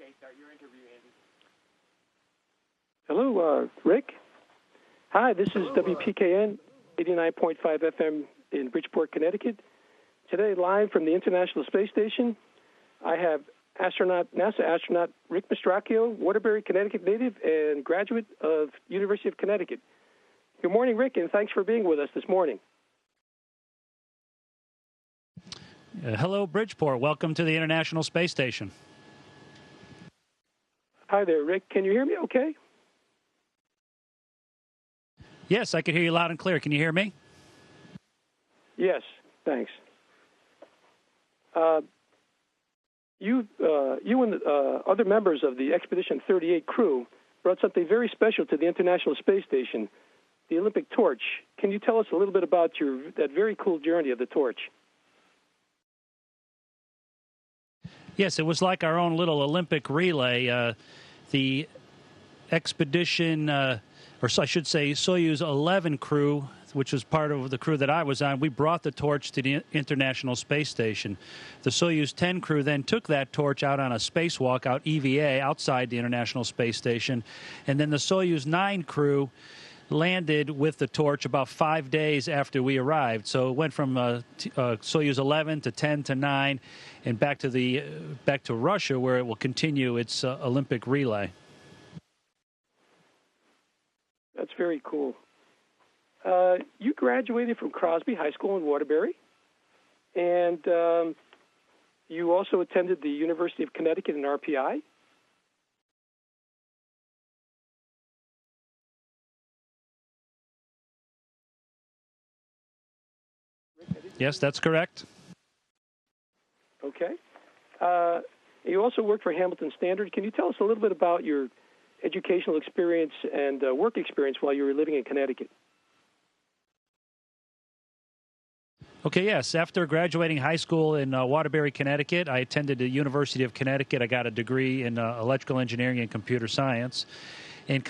Okay, start your interview, Andy. Hello, Rick. Hi, this is WPKN 89.5 FM in Bridgeport, Connecticut. Today, live from the International Space Station, I have NASA astronaut Rick Mastracchio, Waterbury, Connecticut native and graduate of University of Connecticut. Good morning, Rick, and thanks for being with us this morning. Hello, Bridgeport. Welcome to the International Space Station. Hi there, Rick. Can you hear me okay? Yes, I can hear you loud and clear. Can you hear me? Yes, thanks. You and other members of the Expedition 38 crew brought something very special to the International Space Station, the Olympic torch. Can you tell us a little bit about that very cool journey of the torch? Yes, it was like our own little Olympic relay. The expedition, or I should say Soyuz 11 crew, which was part of the crew that I was on, we brought the torch to the International Space Station. The Soyuz 10 crew then took that torch out on a spacewalk out EVA outside the International Space Station, and then the Soyuz 9 crew landed with the torch about 5 days after we arrived. So it went from Soyuz 11 to 10 to 9 and back to Russia, where it will continue its Olympic relay. That's very cool. You graduated from Crosby High School in Waterbury, and you also attended the University of Connecticut in RPI. Yes, that's correct. Okay. You also worked for Hamilton Standard. Can you tell us a little bit about your educational experience and work experience while you were living in Connecticut? Okay, yes. After graduating high school in Waterbury, Connecticut, I attended the University of Connecticut. I got a degree in electrical engineering and computer science. And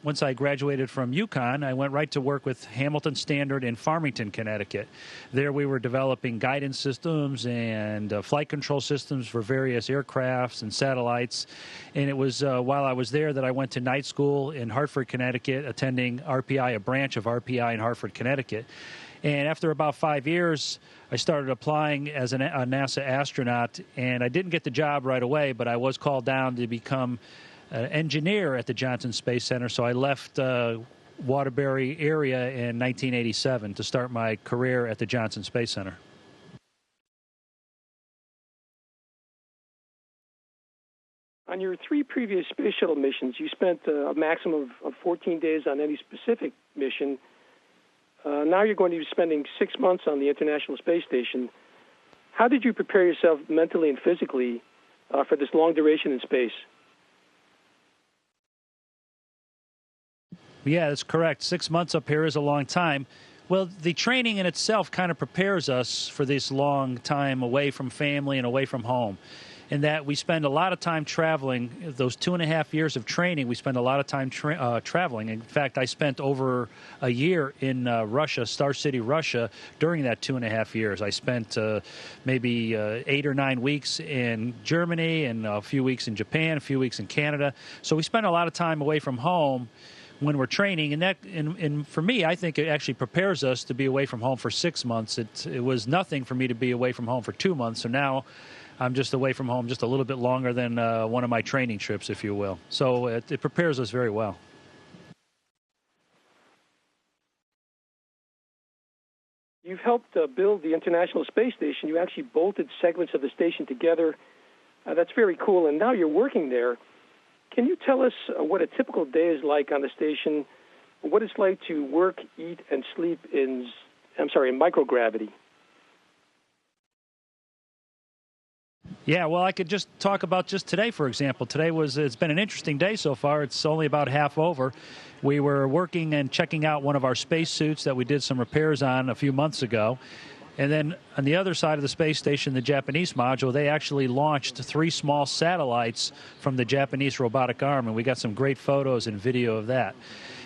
once I graduated from UConn, I went right to work with Hamilton Standard in Farmington, Connecticut. There we were developing guidance systems and flight control systems for various aircrafts and satellites. And it was while I was there that I went to night school in Hartford, Connecticut, attending RPI, a branch of RPI in Hartford, Connecticut. And after about 5 years, I started applying as a NASA astronaut, and I didn't get the job right away, but I was called down to become an engineer at the Johnson Space Center, so I left Waterbury area in 1987 to start my career at the Johnson Space Center. On your 3 previous space shuttle missions, you spent a maximum of 14 days on any specific mission. Now you're going to be spending 6 months on the International Space Station. How did you prepare yourself mentally and physically for this long duration in space? Yeah, that's correct. 6 months up here is a long time. Well, the training in itself kind of prepares us for this long time away from family and away from home, in that we spend a lot of time traveling. Those 2.5 years of training, we spend a lot of time traveling. In fact, I spent over a year in Russia, Star City, Russia, during that 2.5 years. I spent maybe 8 or 9 weeks in Germany and a few weeks in Japan, a few weeks in Canada. So we spend a lot of time away from home when we're training, and for me, I think it actually prepares us to be away from home for 6 months. It was nothing for me to be away from home for 2 months, so now I'm just away from home just a little bit longer than one of my training trips, if you will. So it prepares us very well. You've helped build the International Space Station. You actually bolted segments of the station together. That's very cool, and now you're working there. Can you tell us what a typical day is like on the station, what it's like to work, eat, and sleep in microgravity? Yeah, well, I could just talk about just today, for example. It's been an interesting day so far. It's only about half over. We were working and checking out one of our spacesuits that we did some repairs on a few months ago. And then on the other side of the space station, the Japanese module, they actually launched 3 small satellites from the Japanese robotic arm, and we got some great photos and video of that.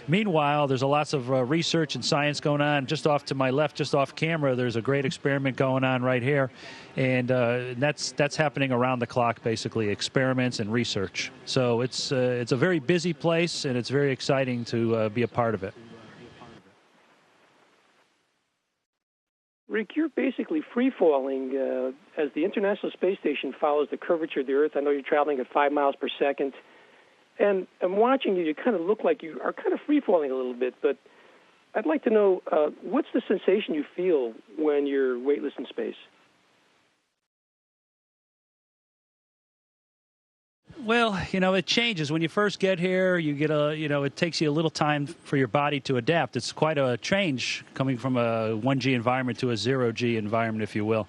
Meanwhile, there's lots of research and science going on. Just off to my left, just off camera, there's a great experiment going on right here. And that's happening around the clock, basically, experiments and research. So it's a very busy place, and it's very exciting to be a part of it. Rick, you're basically free-falling as the International Space Station follows the curvature of the Earth. I know you're traveling at 5 miles per second. And I'm watching you. You kind of look like you are kind of free-falling a little bit. But I'd like to know, what's the sensation you feel when you're weightless in space? Well, it changes. When you first get here, you get it takes you a little time for your body to adapt. It's quite a change coming from a 1G environment to a 0G environment, if you will.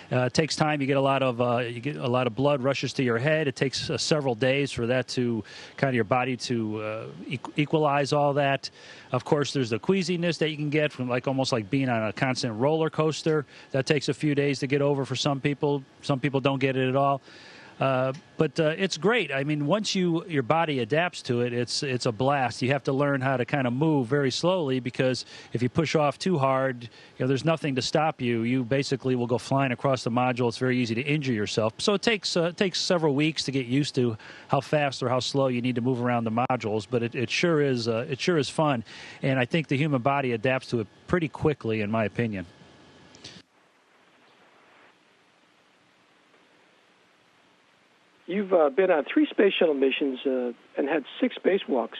It takes time. You get a lot of blood rushes to your head. It takes several days for that to kind of your body to equalize all that. Of course, there's the queasiness that you can get from almost like being on a constant roller coaster. That takes a few days to get over for some people. Some people don't get it at all. But it's great. I mean, once your body adapts to it, it's a blast. You have to learn how to kind of move very slowly, because if you push off too hard, there's nothing to stop you. You basically will go flying across the module. It's very easy to injure yourself. So it takes several weeks to get used to how fast or how slow you need to move around the modules. But it sure is fun, and I think the human body adapts to it pretty quickly, in my opinion. You've been on 3 space shuttle missions and had 6 spacewalks.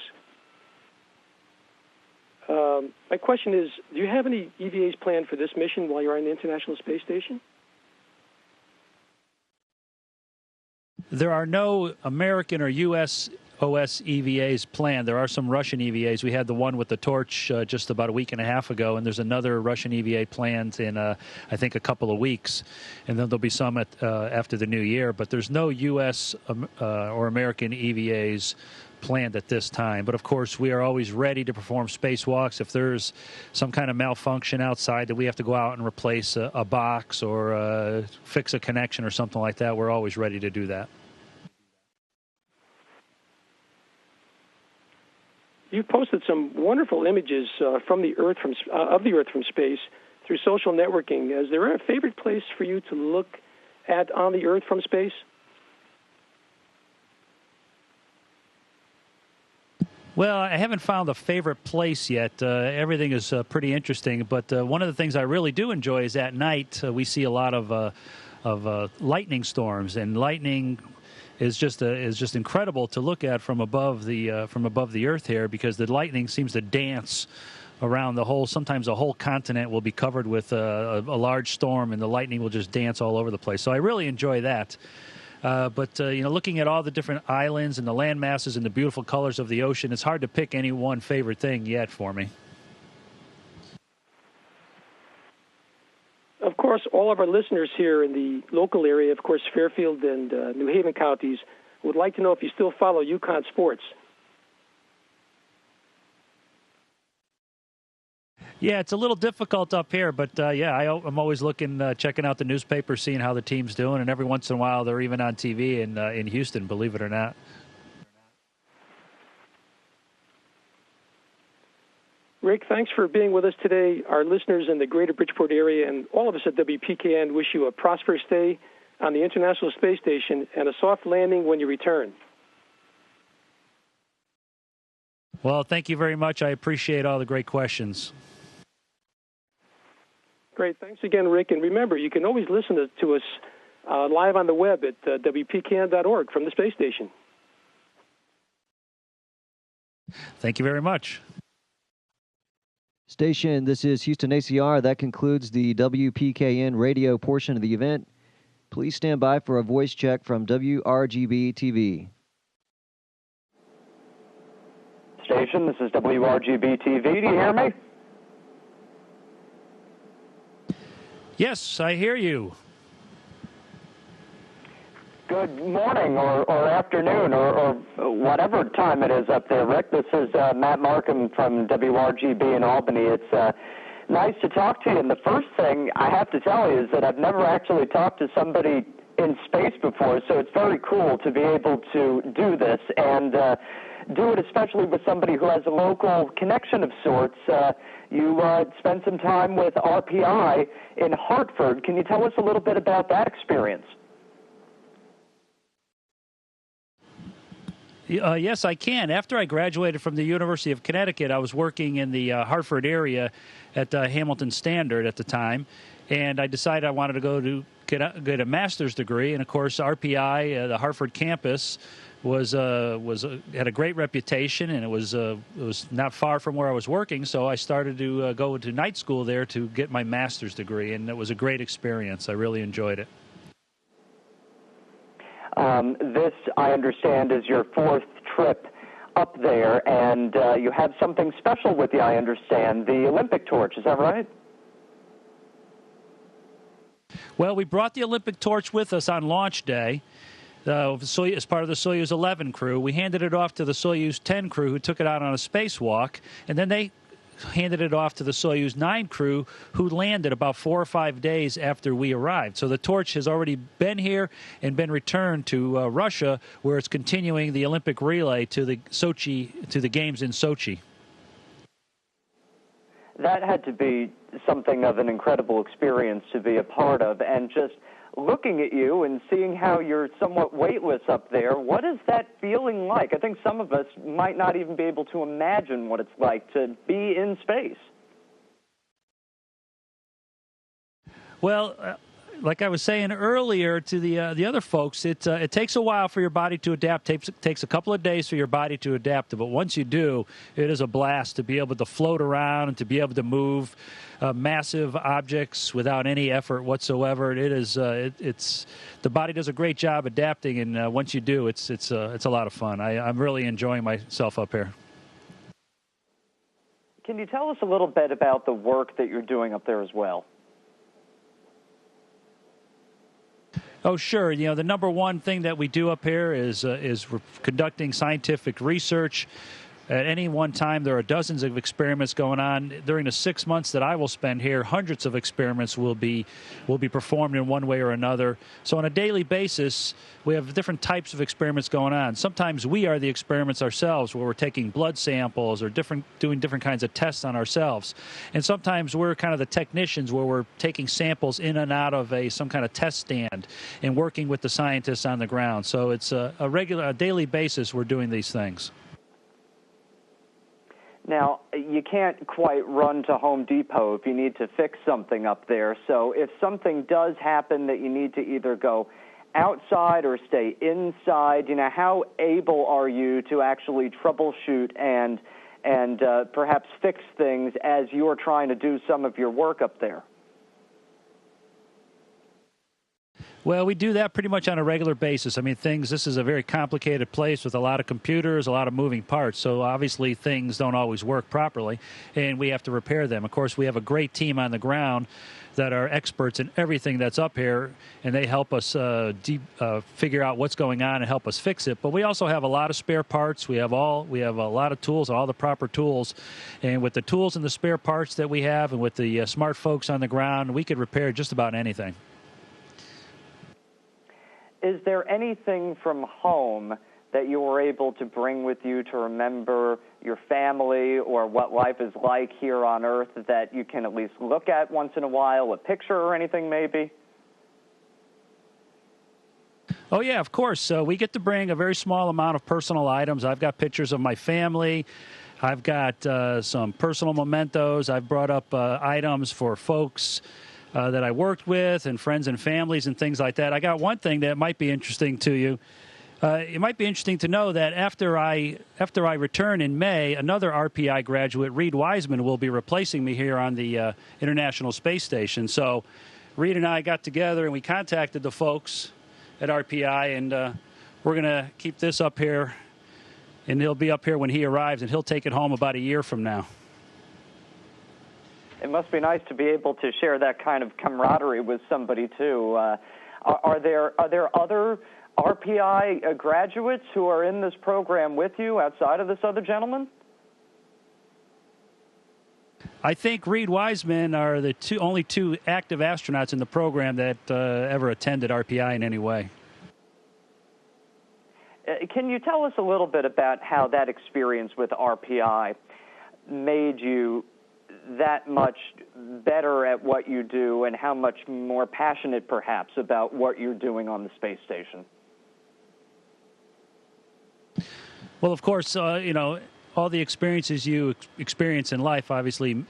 My question is, do you have any EVAs planned for this mission while you're on the International Space Station? There are no American or U.S. OS EVAs planned. There are some Russian EVAs. We had the one with the torch just about a week and a half ago, and there's another Russian EVA planned in, I think, a couple of weeks. And then there'll be some after the new year. But there's no U.S. or American EVAs planned at this time. But, of course, we are always ready to perform spacewalks. If there's some kind of malfunction outside that we have to go out and replace a box or fix a connection or something like that, we're always ready to do that. You've posted some wonderful images of the Earth from space through social networking. Is there a favorite place for you to look at on the Earth from space? Well, I haven't found a favorite place yet. Everything is pretty interesting, but one of the things I really do enjoy is at night we see a lot of lightning storms, and lightning is just incredible to look at from above the Earth here, because the lightning seems to dance around the whole. Sometimes a whole continent will be covered with a large storm, and the lightning will just dance all over the place. So I really enjoy that. But looking at all the different islands and the land masses and the beautiful colors of the ocean, it's hard to pick any one favorite thing yet for me. Of course, all of our listeners here in the local area, of course, Fairfield and New Haven counties, would like to know if you still follow UConn sports. Yeah, it's a little difficult up here, but I'm always looking, checking out the newspaper, seeing how the team's doing, and every once in a while they're even on TV in Houston, believe it or not. Rick, thanks for being with us today. Our listeners in the greater Bridgeport area and all of us at WPKN wish you a prosperous stay on the International Space Station and a soft landing when you return. Well, thank you very much. I appreciate all the great questions. Great. Thanks again, Rick. And remember, you can always listen to us live on the web at WPKN.org from the space station. Thank you very much. Station, this is Houston ACR. That concludes the WPKN radio portion of the event. Please stand by for a voice check from WRGB-TV. Station, this is WRGB-TV. Do you hear me? Yes, I hear you. Good morning or afternoon or whatever time it is up there, Rick. This is Matt Markham from WRGB in Albany. It's nice to talk to you. And the first thing I have to tell you is that I've never actually talked to somebody in space before, so it's very cool to be able to do this and do it especially with somebody who has a local connection of sorts. You spent some time with RPI in Hartford. Can you tell us a little bit about that experience? Yes, I can. After I graduated from the University of Connecticut, I was working in the Hartford area at Hamilton Standard at the time, and I decided I wanted to go to get a master's degree. And of course, RPI, the Hartford campus, had a great reputation, and it was not far from where I was working. So I started to go to night school there to get my master's degree, and it was a great experience. I really enjoyed it. This, I understand, is your fourth trip up there, and you have something special with you, I understand, the Olympic torch. Is that right? Well, we brought the Olympic torch with us on launch day as part of the Soyuz 11 crew. We handed it off to the Soyuz 10 crew, who took it out on a spacewalk, and then they handed it off to the Soyuz 9 crew, who landed about 4 or 5 days after we arrived. So the torch has already been here and been returned to Russia, where it's continuing the Olympic relay to the games in Sochi. That had to be something of an incredible experience to be a part of, and just looking at you and seeing how you're somewhat weightless up there, what is that feeling like? I think some of us might not even be able to imagine what it's like to be in space. Well, like I was saying earlier to the other folks, it takes a while for your body to adapt. It takes a couple of days for your body to adapt. But once you do, it is a blast to be able to float around and to be able to move massive objects without any effort whatsoever. It is the body does a great job adapting, and once you do, it's a lot of fun. I'm really enjoying myself up here. Can you tell us a little bit about the work that you're doing up there as well? Oh, sure. You know, the number one thing that we do up here is we're conducting scientific research. At any one time, there are dozens of experiments going on. During the 6 months that I will spend here, hundreds of experiments will be performed in one way or another. So on a daily basis, we have different types of experiments going on. Sometimes we are the experiments ourselves, where we're taking blood samples or doing different kinds of tests on ourselves. And sometimes we're kind of the technicians, where we're taking samples in and out of some kind of test stand and working with the scientists on the ground. So it's a daily basis we're doing these things. Now, you can't quite run to Home Depot if you need to fix something up there. So if something does happen that you need to either go outside or stay inside, you know, how able are you to actually troubleshoot and perhaps fix things as you're trying to do some of your work up there? Well, we do that pretty much on a regular basis. I mean, this is a very complicated place with a lot of computers, a lot of moving parts. So obviously things don't always work properly, and we have to repair them. Of course, we have a great team on the ground that are experts in everything that's up here, and they help us figure out what's going on and help us fix it. But we also have a lot of spare parts. We have a lot of tools, all the proper tools. And with the tools and the spare parts that we have, and with the smart folks on the ground, we could repair just about anything. Is there anything from home that you were able to bring with you to remember your family or what life is like here on Earth that you can at least look at once in a while, a picture or anything maybe? Oh, yeah, of course. We get to bring a very small amount of personal items. I've got pictures of my family. I've got some personal mementos. I've brought up items for folks that I worked with and friends and families and things like that. I got one thing that might be interesting to you. It might be interesting to know that after I return in May, another RPI graduate, Reed Wiseman, will be replacing me here on the International Space Station. So Reed and I got together and we contacted the folks at RPI, and we're going to keep this up here, and he'll be up here when he arrives, and he'll take it home about a year from now. It must be nice to be able to share that kind of camaraderie with somebody, too. Are there other RPI graduates who are in this program with you outside of this other gentleman? I think Reed Wiseman are the only two active astronauts in the program that ever attended RPI in any way. Can you tell us a little bit about how that experience with RPI made you that much better at what you do, and how much more passionate, perhaps, about what you're doing on the space station? Well, of course, you know, all the experiences you experience in life obviously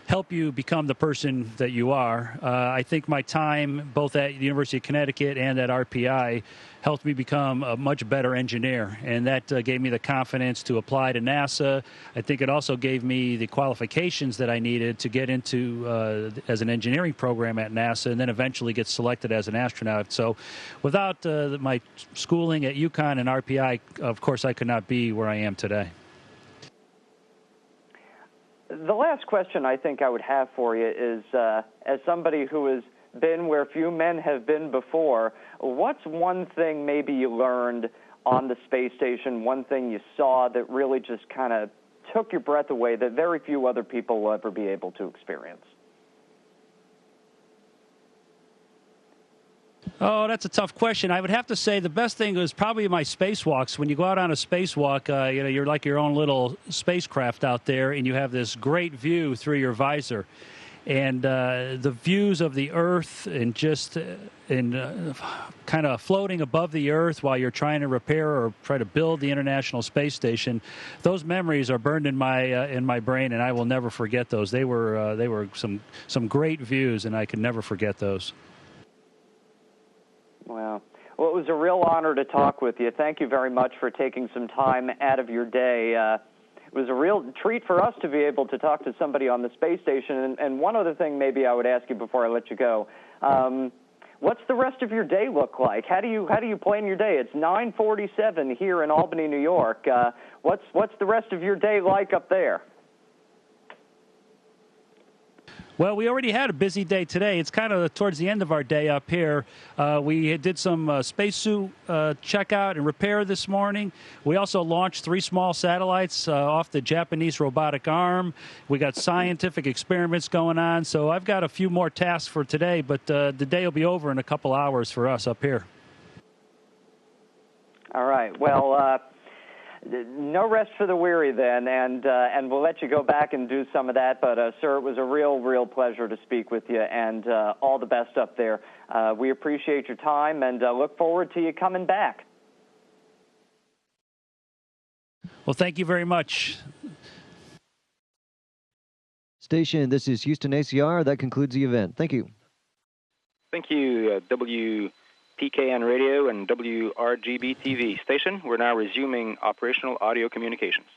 help you become the person that you are. I think my time both at the University of Connecticut and at RPI helped me become a much better engineer, and that gave me the confidence to apply to NASA. I think it also gave me the qualifications that I needed to get into as an engineering program at NASA, and then eventually get selected as an astronaut. So without my schooling at UConn and RPI, of course, I could not be where I am today. The last question I think I would have for you is, as somebody who has been where few men have been before, what's one thing maybe you learned on the space station, one thing you saw that really just kind of took your breath away that very few other people will ever be able to experience? Oh, that's a tough question. I would have to say the best thing was probably my spacewalks. When you go out on a spacewalk, you know, you're like your own little spacecraft out there, and you have this great view through your visor. And the views of the Earth and just kind of floating above the Earth while you're trying to repair or try to build the International Space Station, those memories are burned in my brain, and I will never forget those. They were some great views, and I can never forget those. Wow. Well, it was a real honor to talk with you. Thank you very much for taking some time out of your day. It was a real treat for us to be able to talk to somebody on the space station. And one other thing maybe I would ask you before I let you go. What's the rest of your day look like? How do you plan your day? It's 9:47 here in Albany, New York. What's the rest of your day like up there? Well, we already had a busy day today. It's kind of towards the end of our day up here. We did some spacesuit checkout and repair this morning. We also launched 3 small satellites off the Japanese robotic arm. We got scientific experiments going on. So I've got a few more tasks for today, but the day will be over in a couple hours for us up here. All right. Well, no rest for the weary then, and we'll let you go back and do some of that. But, sir, it was a real pleasure to speak with you, and all the best up there. We appreciate your time and look forward to you coming back. Well, thank you very much. Station, this is Houston ACR. That concludes the event. Thank you. Thank you, WPKN Radio and WRGB-TV station. We're now resuming operational audio communications.